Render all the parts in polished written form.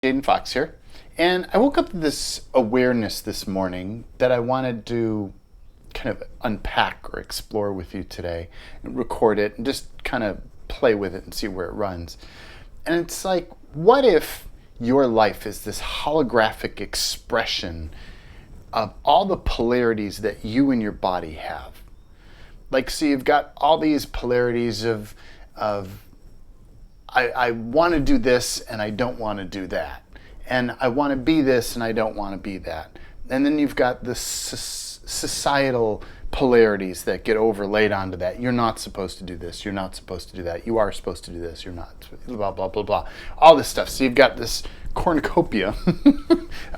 Jaden Fox here, and I woke up with this awareness this morning that I wanted to kind of unpack or explore with you today and record it and just kind of play with it and see where it runs. And it's like, what if your life is this holographic expression of all the polarities that you and your body have? Like, so you've got all these polarities of I want to do this and I don't want to do that. And I want to be this and I don't want to be that. And then you've got the societal polarities that get overlaid onto that. You're not supposed to do this. You're not supposed to do that. You are supposed to do this. You're not. Blah, blah, blah, blah. All this stuff. So you've got this cornucopia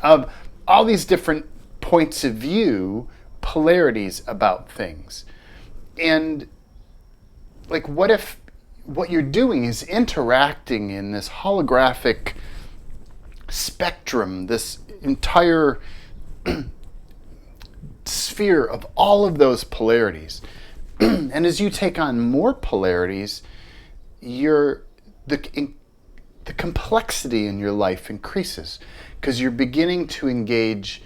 of all these different points of view, polarities about things. And like, what if what you're doing is interacting in this holographic spectrum, this entire sphere of all of those polarities. And as you take on more polarities, the complexity in your life increases because you're beginning to engage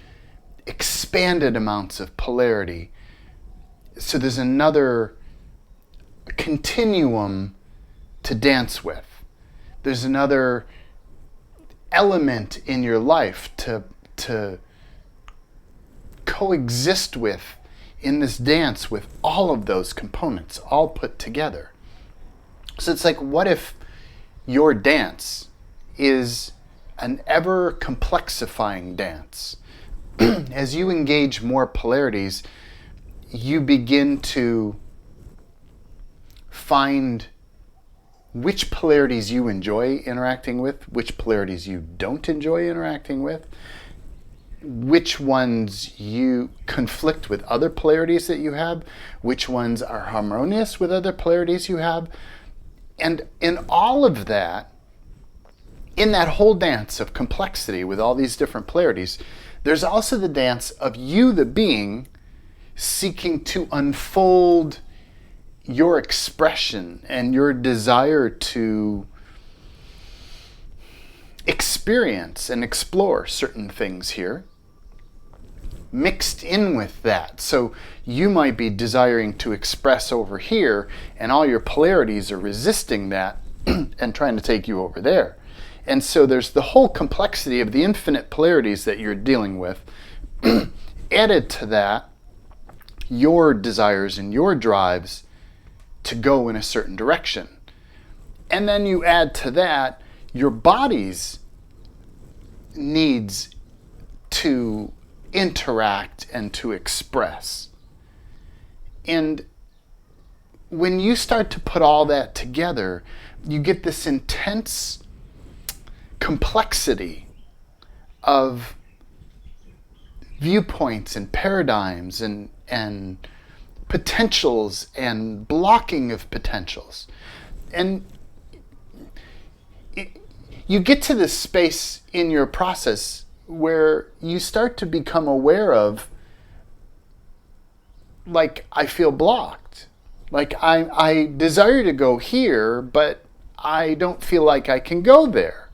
expanded amounts of polarity. So there's another continuum to dance with. There's another element in your life to coexist with in this dance with all of those components all put together. So it's like, what if your dance is an ever complexifying dance? As you engage more polarities, you begin to find which polarities you enjoy interacting with, which polarities you don't enjoy interacting with, which ones you conflict with other polarities that you have, which ones are harmonious with other polarities you have. And in all of that, in that whole dance of complexity with all these different polarities, there's also the dance of you, the being, seeking to unfold your expression and your desire to experience and explore certain things here mixed in with that. So you might be desiring to express over here and all your polarities are resisting that and trying to take you over there. And so there's the whole complexity of the infinite polarities that you're dealing with. Added to that, your desires and your drives to go in a certain direction. And then you add to that your body's needs to interact and to express. And when you start to put all that together, you get this intense complexity of viewpoints and paradigms and potentials and blocking of potentials. And you get to this space in your process where you start to become aware of, like, I feel blocked. Like, I desire to go here, but I don't feel like I can go there.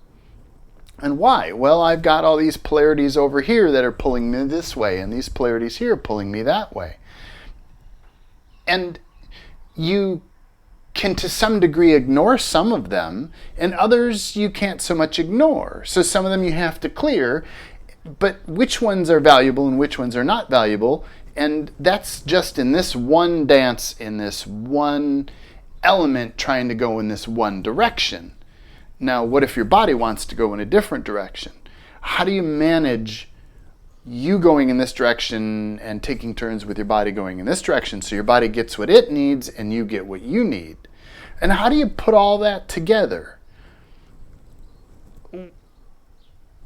And why? Well, I've got all these polarities over here that are pulling me this way, and these polarities here are pulling me that way. And you can to some degree ignore some of them, and others you can't so much ignore. So some of them you have to clear, but which ones are valuable and which ones are not valuable, and that's just in this one dance, in this one element trying to go in this one direction. Now, what if your body wants to go in a different direction? How do you manage you going in this direction and taking turns with your body going in this direction so your body gets what it needs and you get what you need? And how do you put all that together?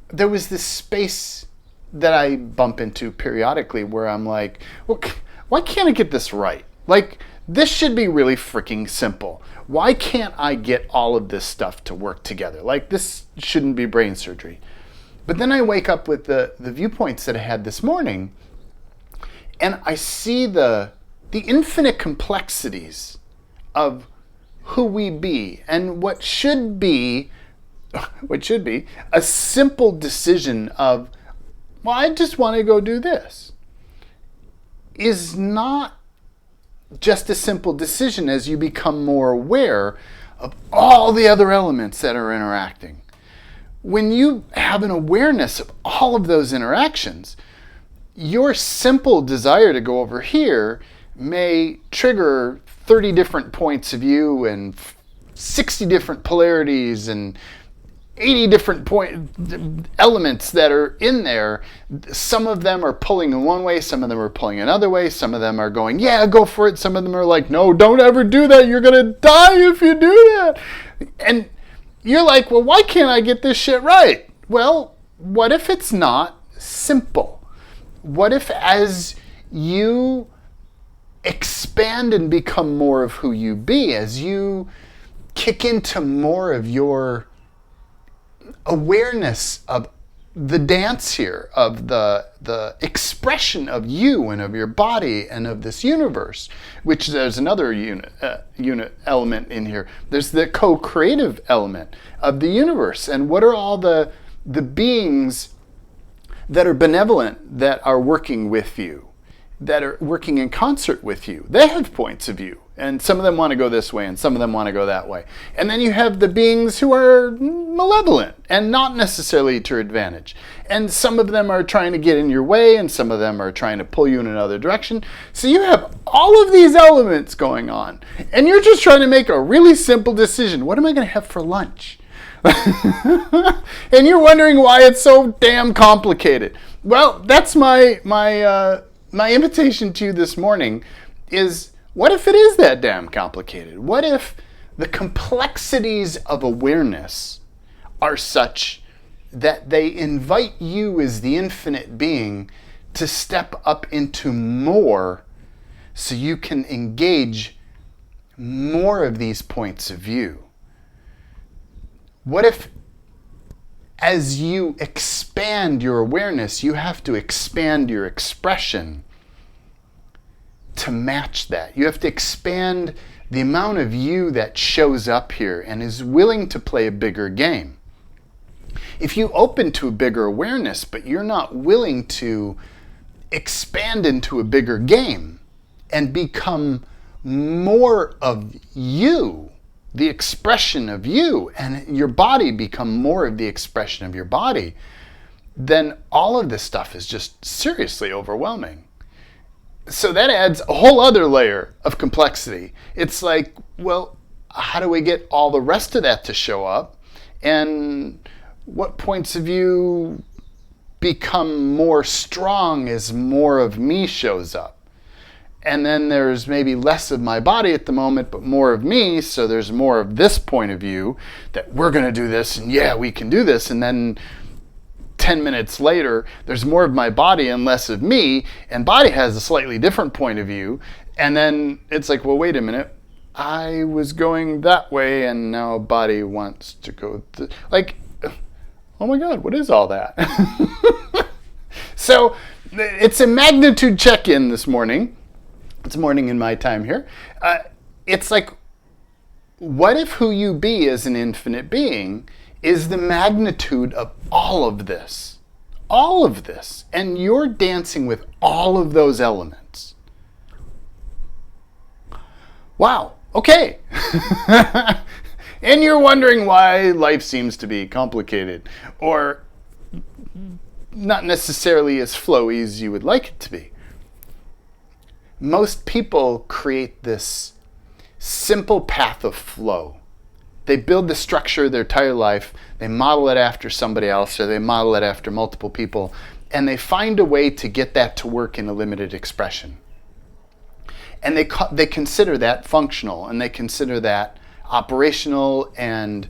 There was this space that I bump into periodically where I'm like, well, why can't I get this right? Like, this should be really freaking simple. Why can't I get all of this stuff to work together? Like, this shouldn't be brain surgery. But then I wake up with the viewpoints that I had this morning, and I see the infinite complexities of who we be and what should be what should be a simple decision of, well, I just want to go do this, is not just a simple decision as you become more aware of all the other elements that are interacting. When you have an awareness of all of those interactions, your simple desire to go over here may trigger 30 different points of view and 60 different polarities and 80 different elements that are in there. Some of them are pulling in one way, some of them are pulling another way, some of them are going, yeah, go for it. Some of them are like, no, don't ever do that. You're going to die if you do that. And you're like, well, why can't I get this shit right? Well, what if it's not simple? What if as you expand and become more of who you be, as you kick into more of your awareness of the dance here, of the expression of you and of your body and of this universe, which there's another unit element in here. There's the co-creative element of the universe. And what are all the beings that are benevolent, that are working with you, that are working in concert with you? They have points of view. And some of them want to go this way and some of them want to go that way. And then you have the beings who are malevolent and not necessarily to your advantage. And some of them are trying to get in your way and some of them are trying to pull you in another direction. So you have all of these elements going on. And you're just trying to make a really simple decision. What am I going to have for lunch? And you're wondering why it's so damn complicated. Well, that's my invitation to you this morning is, what if it is that damn complicated? What if the complexities of awareness are such that they invite you as the infinite being to step up into more so you can engage more of these points of view? What if as you expand your awareness, you have to expand your expression to match that? You have to expand the amount of you that shows up here and is willing to play a bigger game. If you open to a bigger awareness, but you're not willing to expand into a bigger game and become more of you, the expression of you, and your body become more of the expression of your body, then all of this stuff is just seriously overwhelming. So that adds a whole other layer of complexity. It's like, well, how do we get all the rest of that to show up? And what points of view become more strong as more of me shows up? And then there's maybe less of my body at the moment, but more of me. So there's more of this point of view that we're going to do this and yeah, we can do this. And then 10 minutes later, there's more of my body and less of me, and body has a slightly different point of view. And then it's like, well, wait a minute. I was going that way and now body wants to go like, oh my God, what is all that? So it's a magnitude check-in this morning. It's morning in my time here. It's like, what if who you be as an infinite being is the magnitude of all of this? All of this. And you're dancing with all of those elements. Wow. Okay. And you're wondering why life seems to be complicated or not necessarily as flowy as you would like it to be. Most people create this simple path of flow. They build the structure of their entire life, they model it after somebody else, or they model it after multiple people, and they find a way to get that to work in a limited expression. And they consider that functional, and they consider that operational, and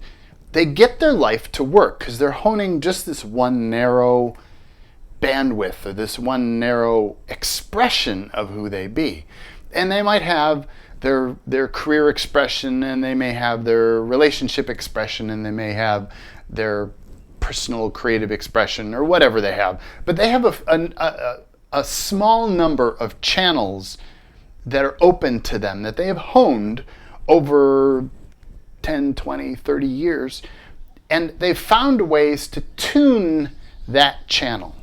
they get their life to work because they're honing just this one narrow bandwidth or this one narrow expression of who they be. And they might have their career expression, and they may have their relationship expression, and they may have their personal creative expression or whatever they have. But they have a small number of channels that are open to them that they have honed over 10, 20, 30 years. And they've found ways to tune that channel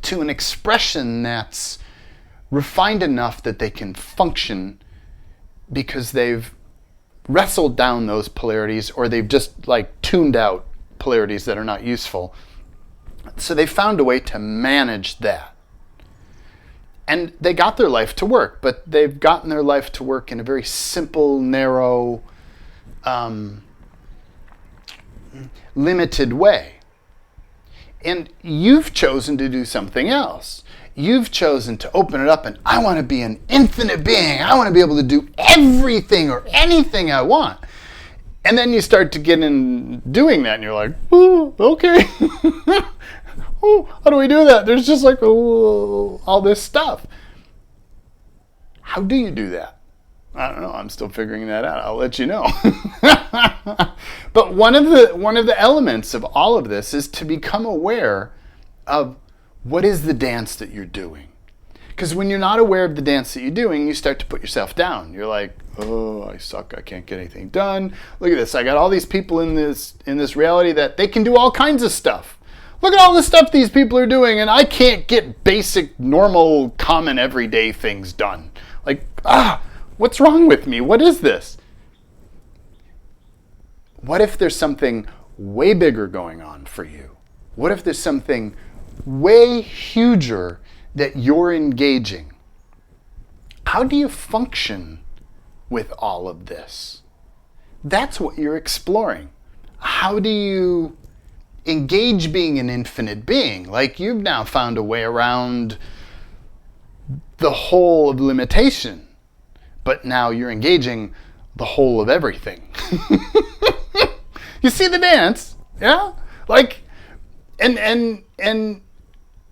to an expression that's refined enough that they can function because they've wrestled down those polarities, or they've just like tuned out polarities that are not useful. So they found a way to manage that. And they got their life to work, but they've gotten their life to work in a very simple, narrow, limited way. And you've chosen to do something else. You've chosen to open it up and I want to be an infinite being. I want to be able to do everything or anything I want. And then you start to get in doing that and you're like, oh, okay. Oh, how do we do that? There's just like all this stuff. How do you do that? I don't know. I'm still figuring that out. I'll let you know. But one of the elements of all of this is to become aware of what is the dance that you're doing. Because when you're not aware of the dance that you're doing, you start to put yourself down. You're like, oh, I suck. I can't get anything done. Look at this. I got all these people in this reality that they can do all kinds of stuff. Look at all the stuff these people are doing, and I can't get basic, normal, common, everyday things done. Like, what's wrong with me? What is this? What if there's something way bigger going on for you? What if there's something way huger that you're engaging? How do you function with all of this? That's what you're exploring. How do you engage being an infinite being? Like, you've now found a way around the whole of limitation, but now you're engaging the whole of everything. You see the dance? Yeah? Like, and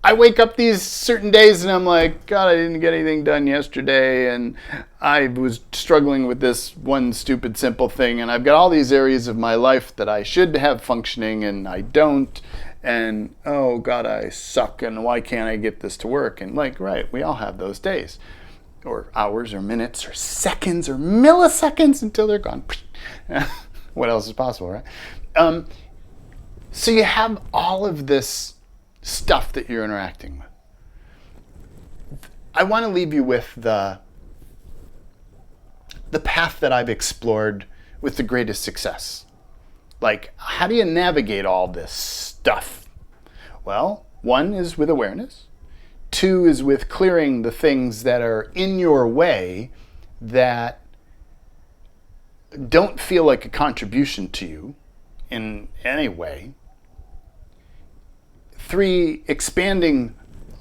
I wake up these certain days and I'm like, God, I didn't get anything done yesterday, and I was struggling with this one stupid simple thing, and I've got all these areas of my life that I should have functioning and I don't, and oh God, I suck, and why can't I get this to work? And like, right, we all have those days, or hours or minutes or seconds or milliseconds until they're gone. What else is possible, right? So you have all of this stuff that you're interacting with. I want to leave you with the path that I've explored with the greatest success. Like, how do you navigate all this stuff? Well, 1 is with awareness. 2 is with clearing the things that are in your way that don't feel like a contribution to you in any way. 3, expanding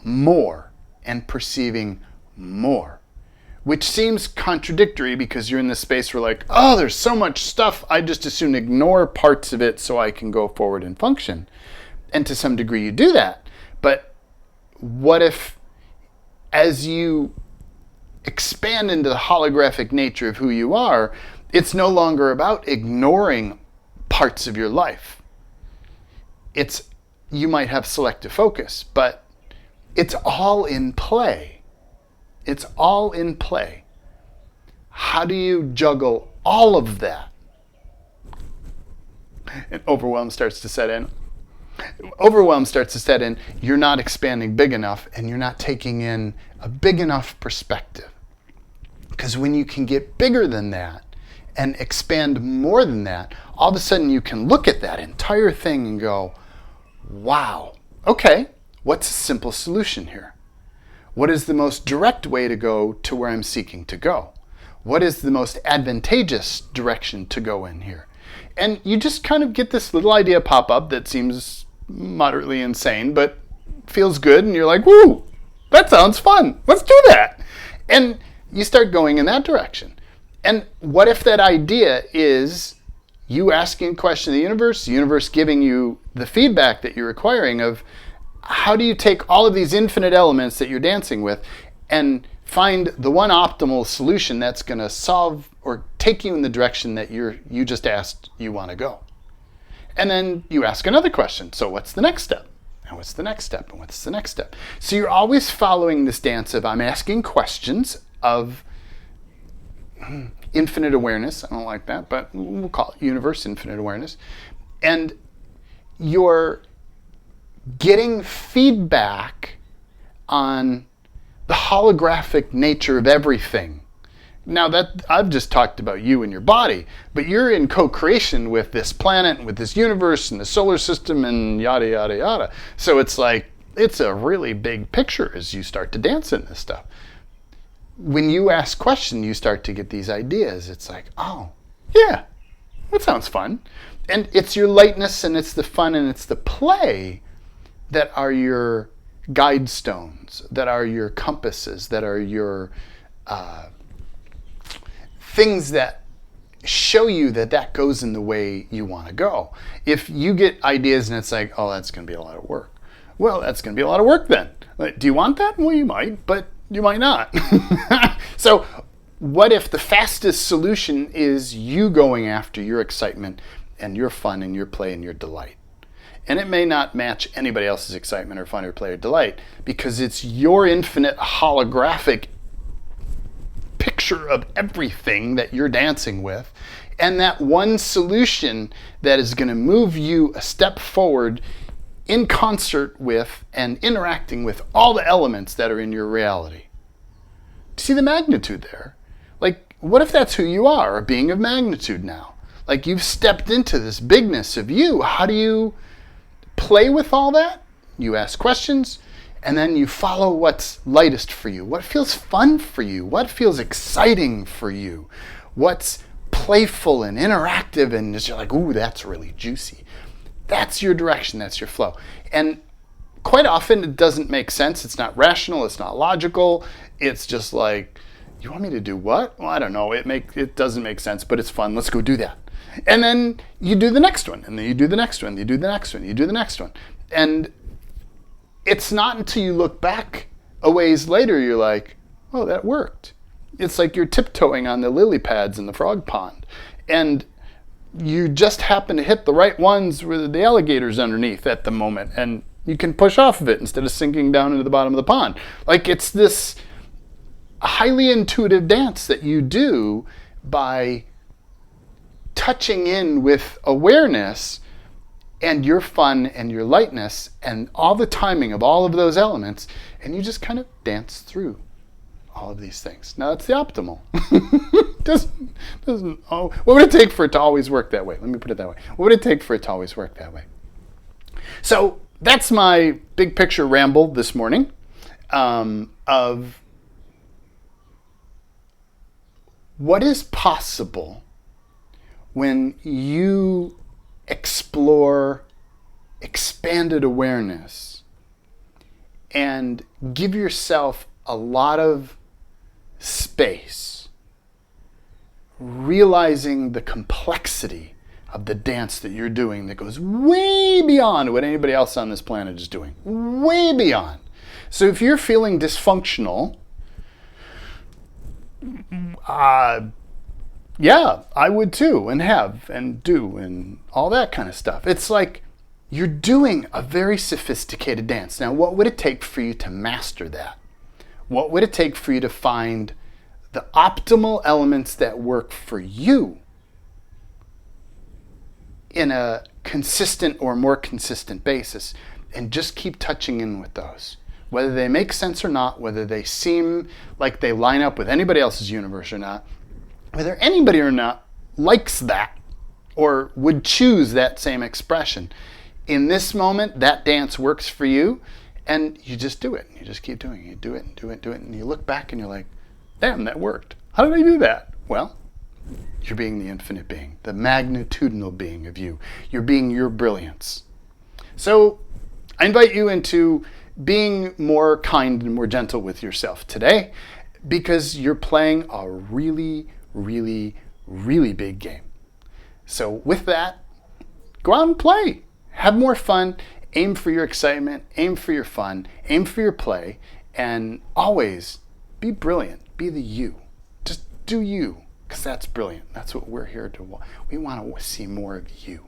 more and perceiving more, which seems contradictory because you're in this space where like, oh, there's so much stuff, I just as soon ignore parts of it so I can go forward and function. And to some degree you do that. But what if, as you expand into the holographic nature of who you are, it's no longer about ignoring parts of your life. You might have selective focus, but it's all in play. It's all in play. How do you juggle all of that? And overwhelm starts to set in. You're not expanding big enough, and you're not taking in a big enough perspective. Because when you can get bigger than that and expand more than that, all of a sudden you can look at that entire thing and go, wow, okay, what's a simple solution here? What is the most direct way to go to where I'm seeking to go? What is the most advantageous direction to go in here? And you just kind of get this little idea pop up that seems moderately insane, but feels good, and you're like, woo, that sounds fun. Let's do that. And you start going in that direction. And what if that idea is you asking a question of the universe giving you the feedback that you're requiring of how do you take all of these infinite elements that you're dancing with and find the one optimal solution that's going to solve or take you in the direction that you just asked you want to go. And then you ask another question. So what's the next step? And what's the next step? And what's the next step? So you're always following this dance of I'm asking questions of infinite awareness. I don't like that, but we'll call it universe infinite awareness. And you're getting feedback on the holographic nature of everything. Now that I've just talked about you and your body, but you're in co-creation with this planet and with this universe and the solar system and yada, yada, yada. So it's like, it's a really big picture as you start to dance in this stuff. When you ask questions, you start to get these ideas. It's like, oh, yeah, that sounds fun. And it's your lightness and it's the fun and it's the play that are your guide stones, that are your compasses, that are your things that show you that that goes in the way you want to go. If you get ideas and it's like, oh, that's going to be a lot of work. Well, that's going to be a lot of work then. Do you want that? Well, you might, but you might not. So what if the fastest solution is you going after your excitement and your fun and your play and your delight? And it may not match anybody else's excitement or fun or play or delight because it's your infinite holographic picture of everything that you're dancing with. And that one solution that is going to move you a step forward in concert with and interacting with all the elements that are in your reality. See the magnitude there? Like, what if that's who you are, a being of magnitude now? Like, you've stepped into this bigness of you. How do you play with all that? You ask questions, and then you follow what's lightest for you. What feels fun for you? What feels exciting for you? What's playful and interactive and just you're like, ooh, that's really juicy. That's your direction, that's your flow. And quite often it doesn't make sense. It's not rational, it's not logical. It's just like, you want me to do what? Well, I don't know. It doesn't make sense, but it's fun. Let's go do that. And then you do the next one, and then you do the next one, you do the next one, you do the next one. And it's not until you look back a ways later, you're like, oh, that worked. It's like you're tiptoeing on the lily pads in the frog pond. And you just happen to hit the right ones with the alligators underneath at the moment. And you can push off of it instead of sinking down into the bottom of the pond. Like, it's this highly intuitive dance that you do by touching in with awareness and your fun and your lightness and all the timing of all of those elements, and you just kind of dance through all of these things. Now that's the optimal. What would it take for it to always work that way? Let me put it that way. What would it take for it to always work that way? So that's my big picture ramble this morning of what is possible when you explore expanded awareness and give yourself a lot of space, realizing the complexity of the dance that you're doing that goes way beyond what anybody else on this planet is doing. Way beyond. So if you're feeling dysfunctional, yeah, I would too, and have, and do, and all that kind of stuff. It's like you're doing a very sophisticated dance. Now, what would it take for you to master that? What would it take for you to find the optimal elements that work for you in a consistent or more consistent basis, and just keep touching in with those? Whether they make sense or not, whether they seem like they line up with anybody else's universe or not, whether anybody or not likes that or would choose that same expression. In this moment, that dance works for you, and you just do it. You just keep doing it. You do it and do it, do it, and you look back and you're like, damn, that worked. How did I do that? Well, you're being the infinite being, the magnitudinal being of you. You're being your brilliance. So I invite you into being more kind and more gentle with yourself today, because you're playing a really, really, really big game. So with that, go out and play. Have more fun. Aim for your excitement. Aim for your fun. Aim for your play. And always be brilliant. Be the you. Just do you, because that's brilliant. That's what we're here to. We want to see more of you.